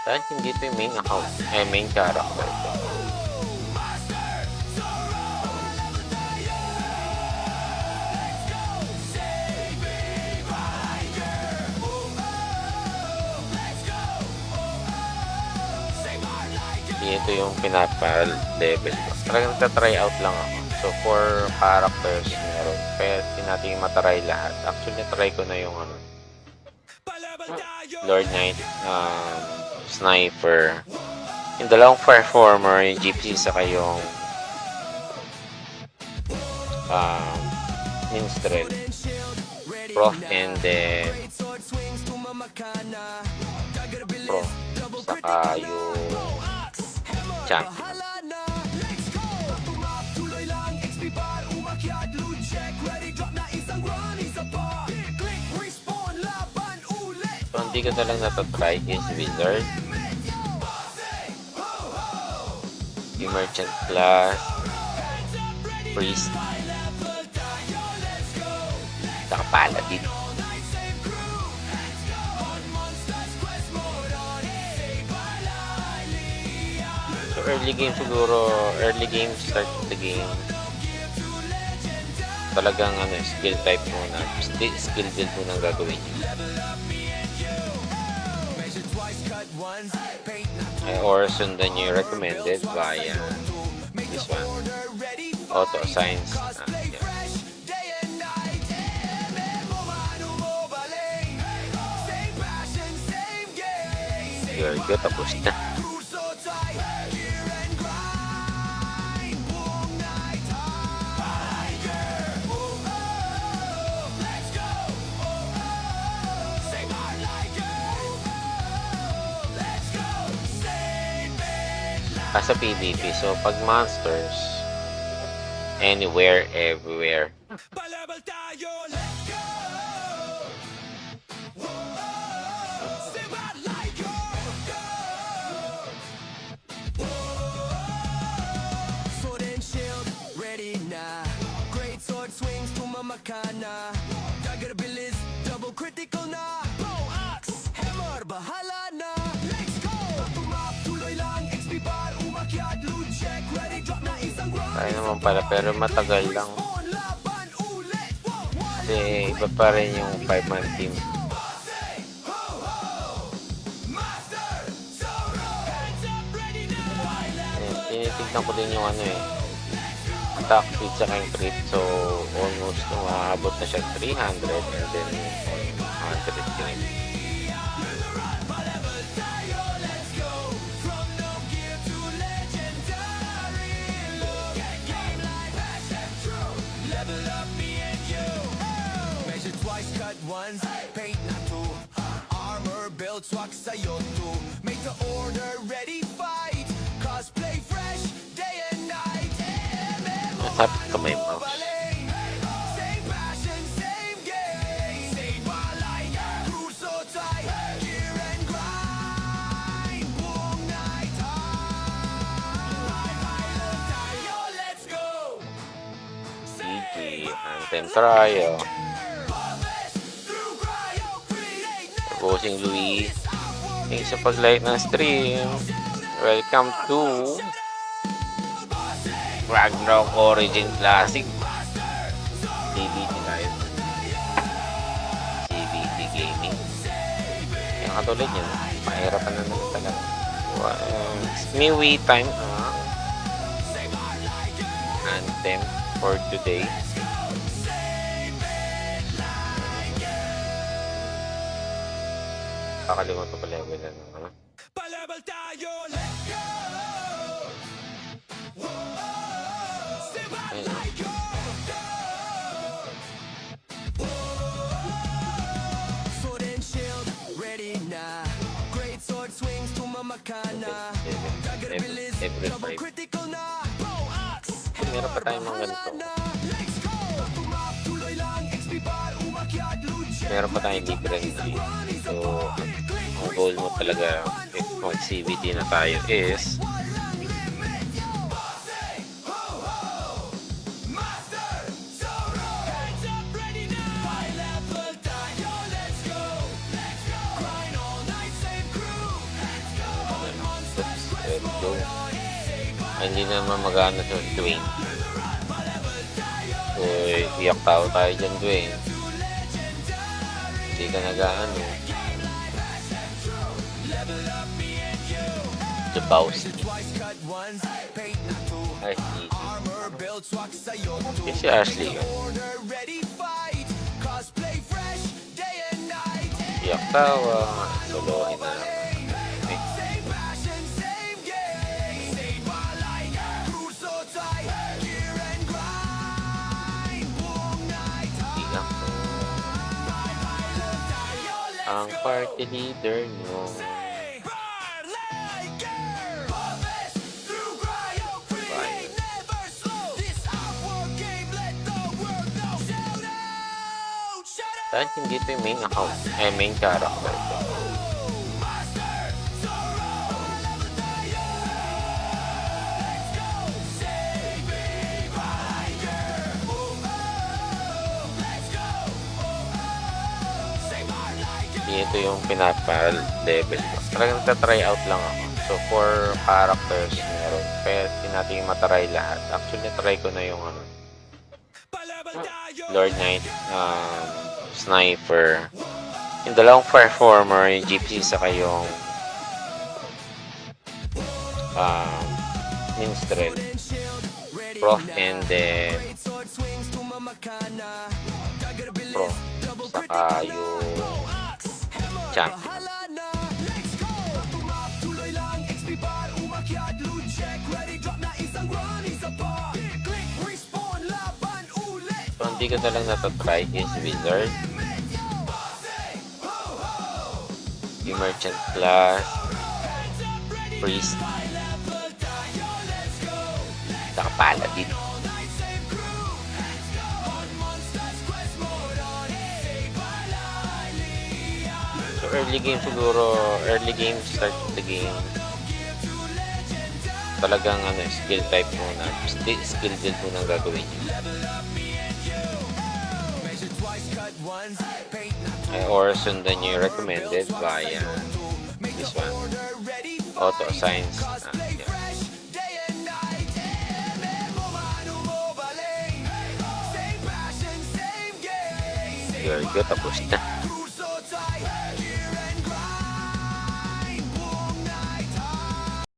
Dahil hindi ito yung main account, main character ko. Hindi ito yung pinapa-level ko. Talagang nagtatry out lang ako. So, for characters, meron. Kaya natin matry lahat. Actually, natry ko na yung ano, Lord Knight, Sniper, yung dalawang performer, yung Gypsy, saka yung Minstrel, Prof, and then Prof, saka yung Champion. So, hindi ko na lang natatry is Wizard, yung Merchant class, Priest, saka Paladin. So early game siguro, early game, start the game, talagang ano, skill type muna, skill build muna ang gagawin nyo. Or sundan nyo yung recommended via this one, auto assigns. Yeah. Very good, tapos na. Sa PvP, so pag monsters, anywhere, everywhere. Palabal tayo, let's go! Sibat like go! Sword and shield, ready na. Great sword swings, tumamakana. Dagger bilis, double critical na. Bow axe, hammer, bahala na. Let's go! Tumap, tuloy lang, XP bar, umakyat, loot check, ready, drop na isang run. Kaya naman pala, pero matagal lang. Kasi iba pa rin yung 5-man team. tinitignan ko din yung ano eh, attack speed sa yung crit. So, almost umaabot na siya 300 and then 100 crit. Measure twice, cut once, paint not two. Armor built, swak sa'yo too. Make the order ready, fight. Cosplay fresh, day and night. Masapit kamay mo. Same passion, same game. Same balay, crew so tight. Gear and grind, buong night. Pilot tayo, let's go. GG, Anthem Trio. Bossing Louis. Thanks sa pag-like ng stream. Welcome to Ragnarok Origin Classic. CBT Live. CBT Gaming. Yung katulad yun, mahirapan na naman talaga. Smewy time. Anthem for today. Kakalimutan ko pa level na ano. Palabal tayo, let's go. Ayun. Sword and shield, ready na. Great sword swings, tumamakana. Dagger bilis, Every double five. critical na. Bow axe, Meron pa tayong mga ganito. let's go. Tuloy lang, XP bar, umakyat, loot check. Meron pa tayong libre na. So, ang goal mo talaga if mag-CBT na tayo is let's go. Hindi naman magana sa Dwayne. So, iyak tao tayo dyan, Dwayne. Hindi ka nag-ano. Jabowski. Ay, si Ashley yun. Iyak tawa. Solohin na lang. Okay. Iyak ko. Ang party leader nyo. Dahil hindi ito yung main account, main character ito. Hindi ito yung pinapa-level ko. Talagang tatry out lang ako. So, 4 characters meron. Kaya natin yung matry lahat. Actually, try ko na yung ano, Lord Knight, Sniper, yung dalawang performer, yung GPC saka yung Minstrel, Prof, and then Prof, saka yung Champion. So, hindi ko na lang natatry is Wizard, yung Merchant class, Priest, saka Paladin. So early game siguro, early game, start of the game, talagang ano, skill type muna, skill build muna ang gagawin nyo. Or sundan nyo yung recommended via this one, auto assigns. You're good, tapos na.